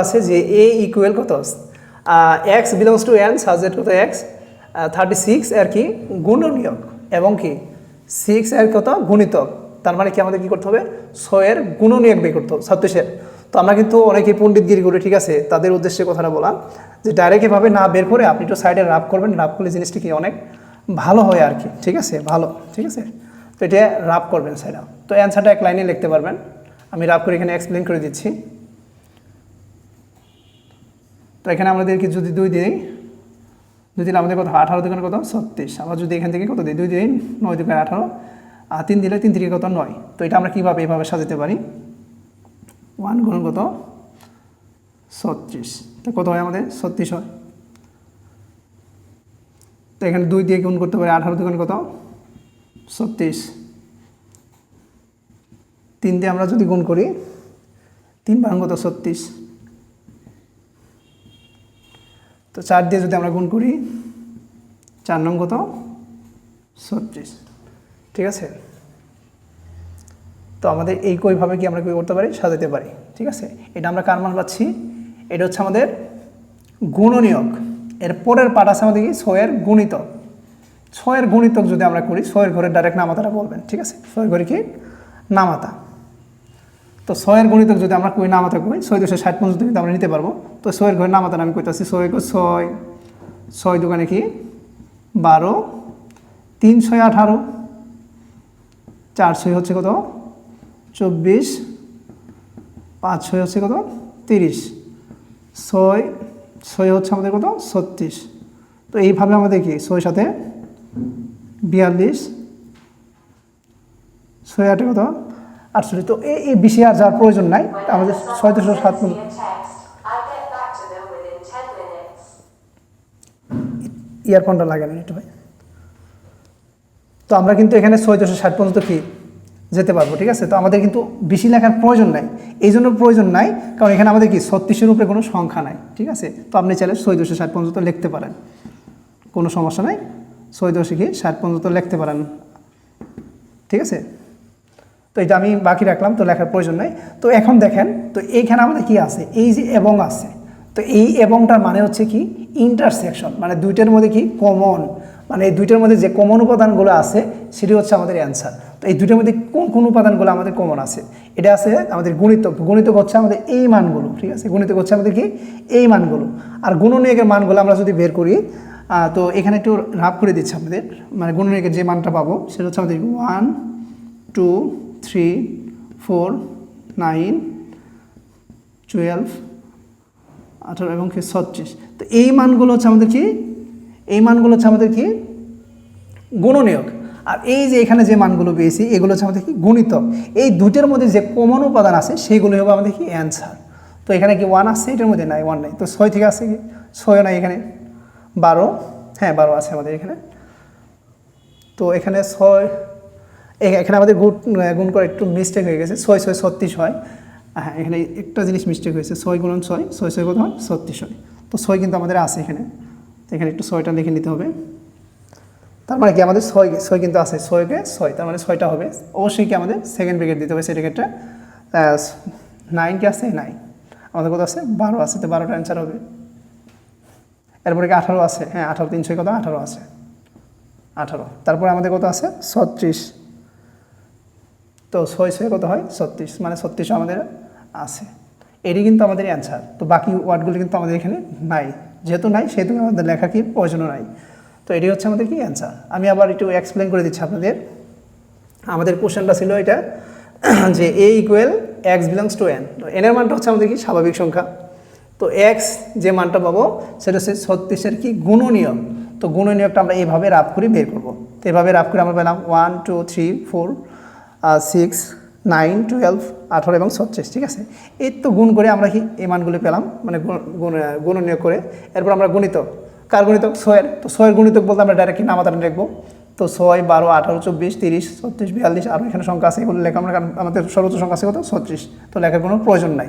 আছে যে a equal কত x belongs to n subject কত x 36 এর কি গুণনীয়ক এবং কি 6 এর কত গুণিতক। তার মানে কি আমাদের কি করতে হবে 6 এর গুণনীয়ক বের করতে হবে 36 এর। তো আমরা কিন্তু অনেকে পণ্ডিতগিরি করে, ঠিক আছে, তাদের উদ্দেশ্যে কথাটা বললাম যে ডাইরেক্ট এভাবে না বের করে আপনি একটু সাইডে রাফ করবেন, রাফ করলে জিনিসটা কি অনেক ভালো হয় আর কি, ঠিক আছে, ভালো, ঠিক আছে। তো এটা রাফ করবেন সাইডে, তো অ্যান্সারটা এক লাইনে লিখতে পারবেন। আমি রাফ করে এখানে এক্সপ্লেন করে দিচ্ছি। তো এখানে আমাদেরকে যদি 2 দিই, 2 দিলে আমাদের কত 18 দুগুণ কত 36। আবার যদি এখান থেকে কত দিই 2 দিই 9 দুগুণ 18, আর 3 দিলে 3 থেকে কত 9। তো এটা আমরা কীভাবে এভাবে সাজাতে পারি, 1 গুণ কত 36, তো কত হয় আমাদের 36 হয়। তো এখানে 2 দিয়ে গুণ করতে পারি, 18 দুগুণ কত 36, 3 দিয়ে আমরা যদি গুণ করি 3 বারং কত 36, তো 4 দিয়ে যদি আমরা গুণ করি 4 নং কত 36, ঠিক আছে। তো আমাদের এই কইভাবে কি আমরা কী করতে পারি, সাজাতে পারি, ঠিক আছে। এটা আমরা কার মান পাচ্ছি, এটা হচ্ছে আমাদের গুণনীয়ক। এর পরের পার্ট আছে আমাদের কি 6 এর গুণিতক। 6 এর গুণিতক যদি আমরা করি 6 এর ঘরের ডাইরেক্ট নামাতাটা বলবেন, ঠিক আছে। 6 এর ঘরে কি নামাতা, তো 6 এর গুণিতক যদি আমরা কই নামাতা কই 6 260 পর্যন্ত কিন্তু আমরা নিতে পারবো। তো 6 এর ঘরে নামাতা আমি কইতাছি 6 6 6 দুগুণে কি 12, 3 6 18, 4 6 হচ্ছে কত 24, 5 6 হচ্ছে কত 30, 6 6 হচ্ছে আমাদের কত 36। তো এইভাবে আমাদের কি 6 সাথে 42, 6 8 কত 48। তো এই বেশি আর যাওয়ার প্রয়োজন নাই, আমাদের 6 207 ইয়ারফোনটা লাগানো একটু ভাই। তো আমরা কিন্তু এখানে 6 260 পর্যন্ত কি যেতে পারবো, ঠিক আছে। তো আমাদের কিন্তু বেশি লেখার প্রয়োজন নাই, এই জন্য প্রয়োজন নাই কারণ এখানে আমাদের কি 36-এর উপরে কোনো সংখ্যা নাই, ঠিক আছে। তো আপনি চাইলে 6 260 পর্যন্ত লিখতে পারেন, কোনো সমস্যা নাই, 6 260 পর্যন্ত লিখতে পারেন, ঠিক আছে। তো এটা আমি বাকি রাখলাম, তো লেখার প্রয়োজন নাই। তো এখন দেখেন, তো এইখানে আমাদের কি আছে, এই যে এবং আছে, তো এই এবংটার মানে হচ্ছে কি ইন্টারসেকশন, মানে দুইটার মধ্যে কি কমন, মানে এই দুইটার মধ্যে যে কমন উপাদানগুলো আছে সেটি হচ্ছে আমাদের অ্যান্সার। তো এই দুইটার মধ্যে কোন কোন উপাদানগুলো আমাদের কমন আছে, এটা আছে আমাদের গুণিতক। গুণিতক হচ্ছে আমাদের এই মানগুলো, ঠিক আছে, গুণিতক হচ্ছে আমাদের কি এই মানগুলো। আর গুণনীয়কের মানগুলো আমরা যদি বের করি, তো এখানে একটু রাফ করে দিচ্ছি আমাদের, মানে গুণনীয়কের যে মানটা পাবো সেটা হচ্ছে আমাদের 1 2 3 4 9 12 18 এবং কি 36। তো এই মানগুলো হচ্ছে আমাদের কি, এই মানগুলো হচ্ছে আমাদের কি গুণনীয়ক। আর এই যে এখানে যে মানগুলো পেয়েছি এগুলো হচ্ছে আমাদের কি গুণিতক। এই দুটোর মধ্যে যে কমন উপাদান আছে সেইগুলো হবে আমাদের কি অ্যান্সার। তো এখানে কি 1 আসছে, এটার মধ্যে নাই 1 নাই, তো 6 থেকে আসছে কি 6 নাই, এখানে 12, হ্যাঁ 12 আছে আমাদের এখানে। তো এখানে 6, এখানে আমাদের গুণ করে একটু মিস্টেক হয়ে গেছে, 6 6 36 হয়। হ্যাঁ এখানে একটা জিনিস মিস্টেক হয়েছে, 6 গুণন 6 6 6 কত হয় 36 হয়। তো 6 কিন্তু আমাদের আছে এখানে, তো এখানে একটু 6টা লিখে নিতে হবে। তার মানে কি আমাদের 6 কিন্তু আছে, 6-কে 6, তার মানে 6টা হবে। অবশ্যই কি আমাদের সেকেন্ড ব্র্যাকেট দিতে হবে, সেটা ক্ষেত্রে 9 কি আছে 9, আমাদের কত আছে 12 আছে, তো 12টা অ্যান্সার হবে। এরপরে কি 18 আছে, হ্যাঁ 18, 3 6 কত 18 আছে 18। তারপরে আমাদের কত আছে 36, তো 6 6 কত হয় 36, মানে 36 আমাদের আছে। এটি কিন্তু আমাদের অ্যান্সার। তো বাকি ওয়ার্ডগুলো কিন্তু আমাদের এখানে নাই, যেহেতু নাই সেহেতু আমাদের লেখা কি প্রয়োজনও নাই। তো এটি হচ্ছে আমাদের কি অ্যান্সার। আমি আবার একটু এক্সপ্লেন করে দিচ্ছি আপনাদের। আমাদের কোশ্চেনটা ছিল এটা যে a equal x belongs to n। তো n এর মানটা হচ্ছে আমাদের কি স্বাভাবিক সংখ্যা। তো x যে মানটা পাবো সেটা হচ্ছে 36-এর কি গুণনীয়ক। তো গুণনীয়কটা আমরা এইভাবে রাফ করে বের করবো। তো এভাবে রাফ করে আমরা পেলাম 1 2 3 4 6 9 12 18 এবং 36, ঠিক আছে। এই তো গুণ করে আমরা কি এই মানগুলো পেলাম, মানে গুণনীয়ক করে। এরপর আমরা গুণিতক, কার গুণিতক 6-এর। তো 6-এর গুণিতক বলতে আমরা ডাইরেক্ট কি নামাতাটা লিখবো। তো 6 12 18 24 30 36 42, আর এখানে সংখ্যা আছে এগুলো লেখা, আমরা আমাদের সর্বোচ্চ সংখ্যা আছে কত 36, তো লেখার কোনো প্রয়োজন নাই।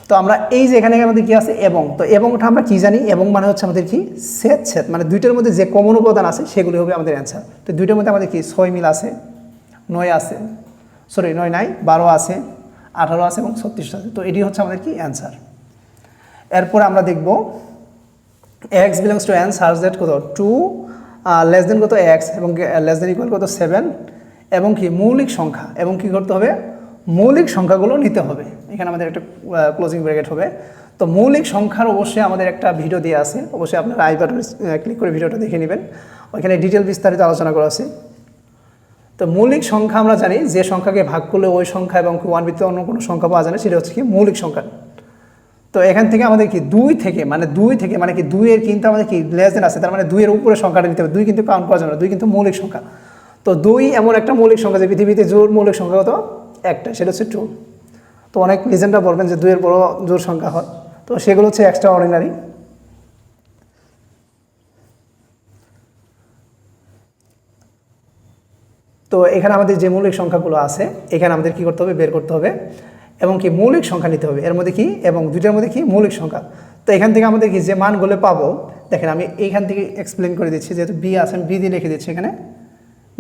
তো আমরা এই যে এখানে আমাদের কি আছে এবং, তো এবংটা আমরা কি জানি, এবং মানে হচ্ছে আমাদের কি ছেদ ছেদ, মানে দুইটার মধ্যে যে কমন উপাদান আছে সেগুলি হবে আমাদের অ্যান্সার। তো দুইটার মধ্যে আমাদের কি 6 মিল আছে, 9 আছে, সরি 9 নাই 12 আছে, 18 আছে এবং 36 আছে। তো এটি হচ্ছে আমাদের কি অ্যান্সার। এরপর আমরা দেখব x belongs to N search that কত 2 লেস দেন কত এক্স এবং লেস দেন ইকুয়াল কত 7 এবং কি মৌলিক সংখ্যা এবং কি করতে হবে মৌলিক সংখ্যাগুলো নিতে হবে। এখানে আমাদের একটা ক্লোজিং ব্র্যাকেট হবে। তো মৌলিক সংখ্যার অবশ্যই আমাদের একটা ভিডিও দিয়ে আছে, অবশ্যই আপনারা আই বাটনে ক্লিক করে ভিডিওটা দেখে নেবেন, ওইখানে ডিটেল বিস্তারিত আলোচনা করা আছে। তো মৌলিক সংখ্যা আমরা জানি যে সংখ্যাকে ভাগ করলে ওই সংখ্যা এবং ওয়ান ভিত্তিতে অন্য কোনো সংখ্যা পাওয়া যায় না, সেটা হচ্ছে কি মৌলিক সংখ্যা। তো এখান থেকে আমাদের কি 2 থেকে মানে কি 2 এর কিন্তু আমাদের কি লেস দেন আছে, তার মানে 2 এর উপরে সংখ্যাটা নিতে হবে। 2 কিন্তু কাউন্ট করা যাবে না, 2 কিন্তু মৌলিক সংখ্যা। তো 2 এমন একটা মৌলিক সংখ্যা যে পৃথিবীতে জোড় মৌলিক সংখ্যা কত একটা, সেটা হচ্ছে 2। তো অনেক লিজেন্ডরা বলবেন যে 2 এর বড় জোড় সংখ্যা হয়, তো সেগুলো হচ্ছে এক্সট্রা অর্ডিনারি। তো এখানে আমাদের যে মৌলিক সংখ্যাগুলো আছে এখানে আমাদের কি করতে হবে বের করতে হবে এবং কি মৌলিক সংখ্যা নিতে হবে। এর মধ্যে কি এবং দুইটার মধ্যে কি মৌলিক সংখ্যা। তো এখান থেকে আমাদের কি যে মানগুলো পাবো, দেখেন আমি এইখান থেকে এক্সপ্লেন করে দিচ্ছি, যেহেতু বি আছে বি দিয়ে লিখে দিচ্ছি, এখানে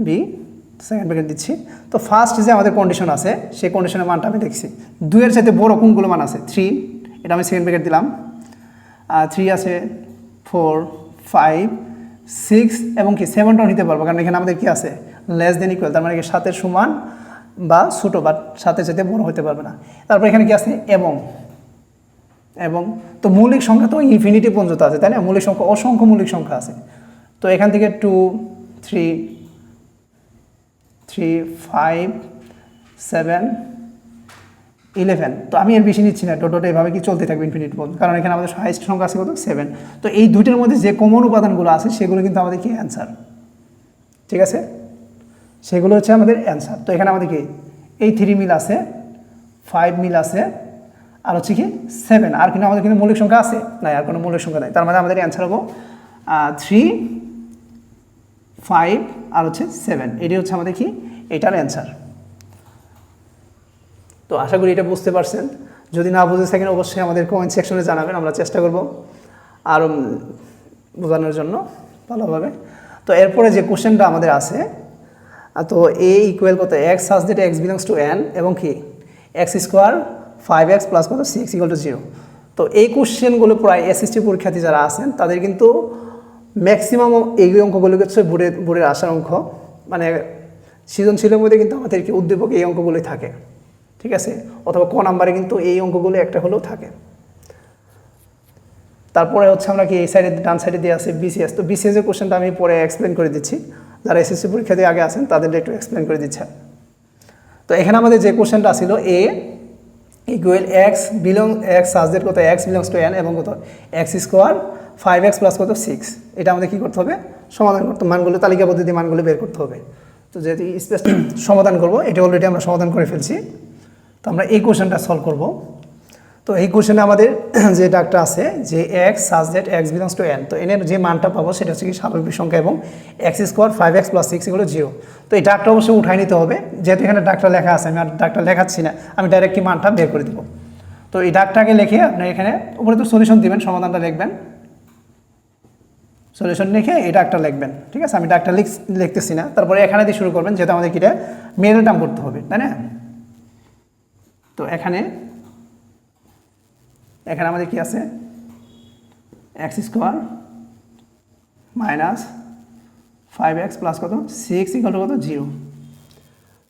বি সেকেন্ড ব্র্যাকেট দিচ্ছি। তো ফার্স্ট যে আমাদের কন্ডিশন আছে সেই কন্ডিশনের মানটা আমি দেখছি 2 এর সাথে বড় কোনগুলো মান আছে 3, এটা আমি সেকেন্ড ব্র্যাকেট দিলাম। 3 আছে, 4, 5, 6 এবং কি 7টাও নিতে পারবো, কারণ এখানে আমাদের কি আছে লেস দেন ইকুয়াল, তার মানে কি 7 এর সমান বা ছোটো, বাট 7 এর চাইতে বড় হতে পারবে না। তারপর এখানে কি আছে এবং তো মৌলিক সংখ্যা তো ইনফিনিটি পর্যন্ত আছে, তাই না? মৌলিক সংখ্যা অসংখ্য মৌলিক সংখ্যা আছে। তো এখান থেকে 2, 3, 5, 7, 11। তো আমি এর বেশি নিচ্ছি না, ডট এভাবে কি চলতে থাকবে ইনফিনিটি পর্যন্ত, কারণ এখানে আমাদের হাইয়েস্ট সংখ্যা আছে কত 7। তো এই দুইটার মধ্যে যে কমন উপাদানগুলো আছে সেগুলো কিন্তু আমাদের কি অ্যান্সার, ঠিক আছে? সেগুলো হচ্ছে আমাদের অ্যান্সার। তো এখানে আমাদের কি এই 3 মিল আছে, 5 মিল আছে, আর হচ্ছে কি 7। আর কিন্তু আমাদের কিন্তু মৌলিক সংখ্যা আছে নাই, আর কোনো মৌলিক সংখ্যা নাই। তার মানে আমাদের অ্যান্সার হবো 3, 5 আর হচ্ছে 7। এটি হচ্ছে আমাদের কি এটার অ্যান্সার। তো আশা করি এটা বুঝতে পারছেন। যদি না বুঝে থাকেন অবশ্যই আমাদের কমেন্ট সেকশনে জানাবেন, আমরা চেষ্টা করব আরও বোঝানোর জন্য ভালোভাবে। তো এরপরে যে কোশ্চেনটা আমাদের আছে, তো এ ইকুয়াল কত x such that x belongs to N এবং কি এক্স স্কোয়ার 5x প্লাস কত 6 ইকুয়াল টু 0। তো এই কোশ্চেনগুলো প্রায় এসএসসি পরীক্ষার্থী যারা আছেন তাদের কিন্তু ম্যাক্সিমাম এই অঙ্কগুলো হচ্ছে বোর্ডের আসার অঙ্ক, মানে সৃজনশীলের মধ্যে কিন্তু আমাদের কি উদ্দীপক এই অঙ্কগুলোই থাকে, ঠিক আছে? অথবা ক নাম্বারে কিন্তু এই অঙ্কগুলো একটা হলেও থাকে। তারপরে হচ্ছে আমরা কি এই সাইডে ডান সাইডে দিয়ে আছে বিসিএস। তো বিসিএস এর কোশ্চেনটা আমি পরে এক্সপ্লেন করে দিচ্ছি, যারা এসএসসি পরীক্ষা দিয়ে আগে আছেন তাদের একটু এক্সপ্লেন করে দিচ্ছে। তো এখানে আমাদের যে কোশ্চেনটা ছিল এ ইকুয়াল এক্স সাজদের কত এক্স বিলংস টু এন এবং কত এক্স স্কোয়ার 5x প্লাস কত 6, এটা আমাদের কী করতে হবে সমাধান করতে, মানগুলো তালিকা পদ্ধতি মানগুলো বের করতে হবে। তো যেহেতু স্পেস সমাধান করব, এটা অলরেডি আমরা সমাধান করে ফেলছি। তো আমরা এই কোশ্চেনটা সলভ করব। তো এই কোশ্চেনে আমাদের যে ডাকটা আছে যে x such that x belongs to N, তো এনের যে মানটা পাবো সেটা হচ্ছে কি স্বাভাবিক সংখ্যা এবং এক্স স্কোয়ার 5x প্লাস 6 এগুলো 0। তো এই ডাকটা অবশ্যই উঠাই নিতে হবে, যেহেতু এখানে ডাকটা লেখা আছে, আমি আর ডাকটা লেখাচ্ছি না, আমি ডাইরেক্ট কি মানটা বের করে দেবো। তো এই ডাকটাকে লিখে আপনি এখানে উপরে তো সলিউশন দিবেন, সমাধানটা লিখবেন, সলিউশন লিখে এই ডাকটা লিখবেন, ঠিক আছে? আমি ডাকটা লিখতেছি না, তারপরে এখানে দিয়ে শুরু করবেন, যেহেতু আমাদের কিটা মেয়ের টার্ম করতে হবে, তাই না? তো এখানে আমাদের কি আছে x square minus 5x plus কত 6 ইকুয়াল টু কত 0।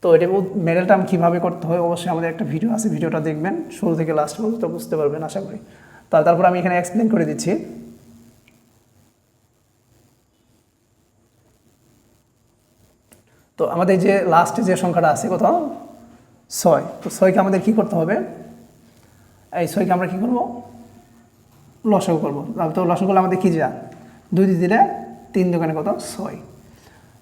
তো এটা মেডেল টার্ম কীভাবে করতে হয় অবশ্যই আমাদের একটা ভিডিও আছে, ভিডিওটা দেখবেন শুরু থেকে লাস্ট পর্যন্ত বুঝতে পারবেন আশা করি। তারপর আমি এখানে এক্সপ্লেন করে দিচ্ছি। তো আমাদের যে লাস্টে যে সংখ্যাটা আছে কত 6, তো 6কে আমাদের কী করতে হবে, এই 6কে আমরা কী করবো লসাগু করবো। তো লসাগু করলে আমাদের কী যা 2 দিয়ে দিলে 3 দোকানে কত 6।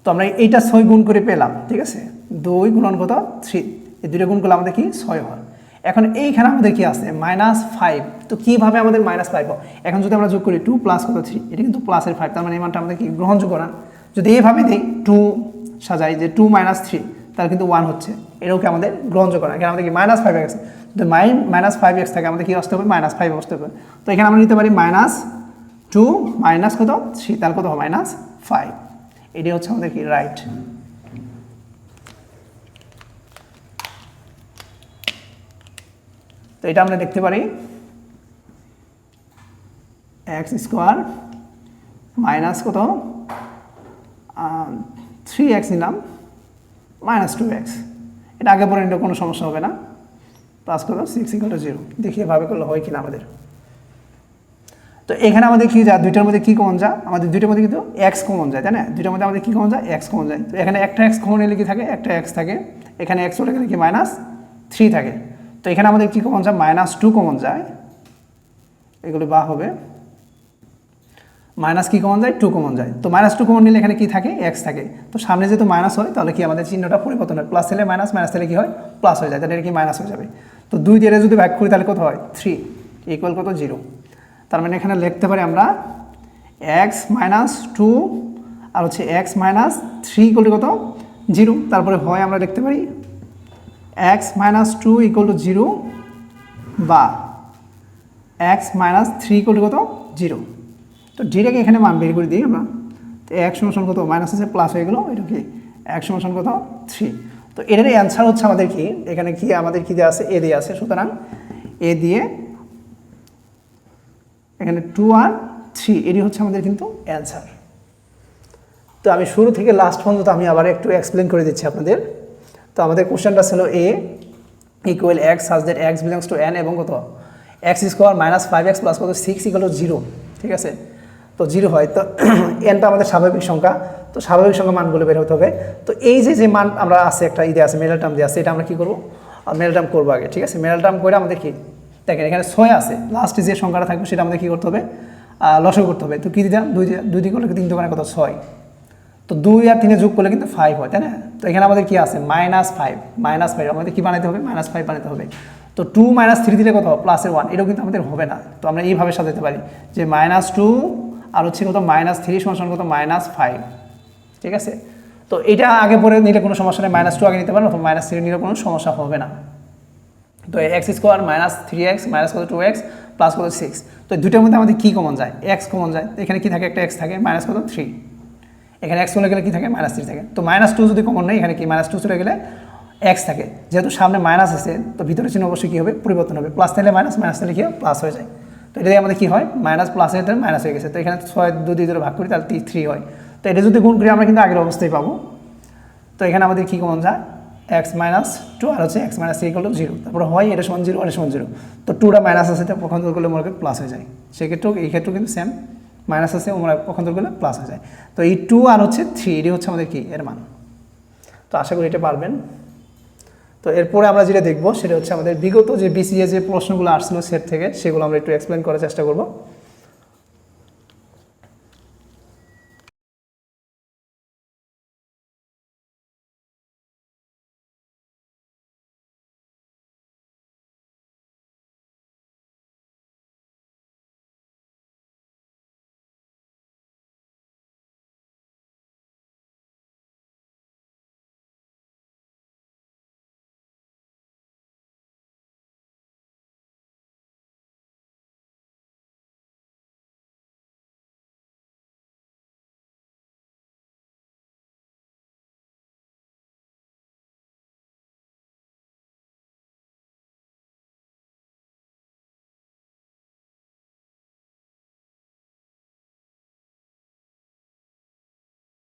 তো আমরা এইটা 6 গুণ করে পেলাম, ঠিক আছে? 2 গুণন কত 3, এই 2টা গুণ করলে আমাদের কি 6 হয়। এখন এইখানে আমাদের কি আছে -5। তো কীভাবে আমাদের -5 হয়, এখন যদি আমরা যোগ করি 2 প্লাস কত 3, এটা কিন্তু প্লাসের 5, তার মানে এই মানটা আমাদের কি গ্রহণযোগ্য না। যদি এইভাবে দিই 2 সাজাই যে 2 - 3, তাহলে কিন্তু 1 হচ্ছে, এটাও কি আমাদের গ্রহণযোগ্য না। এখানে আমাদের কি -5x, যদি -5x থাকে আমাদের কি আসতে হবে -5 আসতে হবে। তো এখানে আমরা নিতে পারি -2 মাইনাস কত 3, তাহলে কত হবে -5। এটাই হচ্ছে আমাদের কি রাইট। তো এটা আমরা দেখতে পারি এক্স স্কোয়ার মাইনাস কত 3x নিলাম মাইনাস 2x, এটা আগে পরে নিলে কোনো সমস্যা হবে না, প্লাস কত 6 = 0। দেখি এভাবে করলে হয় কিনা আমাদের। তো এখানে আমাদের কি যায়, দুইটার মধ্যে কি কমন যায়, আমাদের দুইটার মধ্যে কিন্তু x কমন যায়, তাই না? দুইটার মধ্যে আমাদের কি কমন যায়, x কমন যায়। তো এখানে একটা x কমন নিলে কি থাকে, একটা x থাকে, এখানে x চলে গেলে কি -3 থাকে। তো এখানে আমাদের কি কমন যায়, -2 কমন যায়, এগুলো বা হবে মাইনাস কি কমন যায়, 2 কমন যায়। তো -2 কমন নিলে এখানে কি থাকে, x থাকে। তো সামনে যেহেতু মাইনাস হয় তাহলে কি আমাদের চিহ্নটা পরিবর্তন হয়, প্লাস হলে মাইনাস, মাইনাস হলে কি হয় প্লাস হয়ে যায়, তাহলে এটা কি মাইনাস হয়ে যাবে। তো 2 দিয়ে যদি ভাগ করি তাহলে কত হয় 3 = কত 0। তার মানে এখানে লিখতে পারি আমরা x - 2 আর হচ্ছে x - 3 = কত 0। তারপরে হয় আমরা লিখতে পারি x - 2 = 0 বা x - 3 = কত 0। তো ডিরেক্ট এখানে মান বের করে দিই আমরা। তো x = কত, মাইনাস আছে প্লাস হয়ে গেল, এটা কি x = কত 3। তো এটার অ্যান্সার হচ্ছে আমাদের কি, এখানে কি আমাদের কি দেওয়া আছে, a দিয়ে আছে, সুতরাং a দিয়ে এখানে 2 আর 3 এটি হচ্ছে আমাদের কিন্তু অ্যান্সার। তো আমি শুরু থেকে লাস্ট পর্যন্ত আমি আবার একটু এক্সপ্লেন করে দিচ্ছি আপনাদের। তো আমাদের কোশ্চেনটা ছিল a = x such that x belongs to n এবং কত x² - 5x প্লাস কত 6 = 0, ঠিক আছে। তো 0 হয়, তো nটা আমাদের স্বাভাবিক সংখ্যা, তো স্বাভাবিক সংখ্যা মানগুলো বের হতে হবে। তো এই যে মান আমরা আছে একটা ইদে আছে মেডাল টার্ম দিয়ে আছে, এটা আমরা কি করবো, মেডাল টার্ম করবো আগে, ঠিক আছে। মেডাল টার্ম করে আমাদের কি দেখেন এখানে 6 আছে, লাস্টে যে সংখ্যাটা থাকবে সেটা আমাদের কী করতে হবে, লসাগু করতে হবে। তো কী দিলাম, 2 দিয়ে করলে 3 দোকানে কত 6, তো 2 আর 3 যোগ করলে কিন্তু 5 হয়, তাই না। তো এখানে আমাদের কি আছে -5 আমাদের কি বানাতে হবে, -5 বানাতে হবে। তো 2 - 3 দিলে কত +1, এটাও কিন্তু আমাদের হবে না। তো আমরা এইভাবে সাজাতে পারি যে -2 আর হচ্ছে কত -3 = কত -5, ঠিক আছে। তো এটা আগে পরে নিলে কোনো সমস্যা নেই, -2 আগে নিতে পারেন অথবা -3 নিলে কোনো সমস্যা হবে না। তো x² - 3x কত 2x প্লাস কত 6। তো দুইটার মধ্যে আমাদের কি কমন যায়, x কমন যায়। এখানে কি থাকে, একটা x থাকে, কত 3, এখানে x চলে গেলে কি থাকে -3 থাকে। তো -2 যদি কমন নেই, এখানে কি -2 চলে গেলে x থাকে, যেহেতু সামনে মাইনাস আছে তো ভিতরে চিহ্ন অবশ্যই কী হবে পরিবর্তন হবে, প্লাস থাকলে মাইনাস, মাইনাস থাকলে কি প্লাস হয়ে যায়। তো এটা দিয়ে আমাদের কী হয়, মাইনাস প্লাসের মাইনাস হয়ে গেছে। তো এখানে 6 2 দিয়ে ভাগ করি তাহলে 3 হয়। তো এটা যদি গুণ করি আমরা কিন্তু আগের অবস্থায় পাবো। তো এখানে আমাদের কী কমন যায়, x - 2 আর হচ্ছে x - 3 = 0। তারপরে হয় এটা সমান 0 আর এটা সমান 0। তো 2টা মাইনাস আছে, এটা পক্ষান্তর করলে মনে করি প্লাস হয়ে যায়। সেক্ষেত্রেও এই ক্ষেত্রেও কিন্তু সেম, মাইনাস আছে আমরা পক্ষান্তর করলে প্লাস হয়ে যায়। তো এই 2 আর হচ্ছে 3 এটি হচ্ছে আমাদের কি এর মান। তো আশা করি এটা পারবেন। তো এরপরে আমরা যেটা দেখবো সেটা হচ্ছে আমাদের বিগত যে BCA যে প্রশ্নগুলো আসছিল সেট থেকে, সেগুলো আমরা একটু এক্সপ্লেন করার চেষ্টা করব।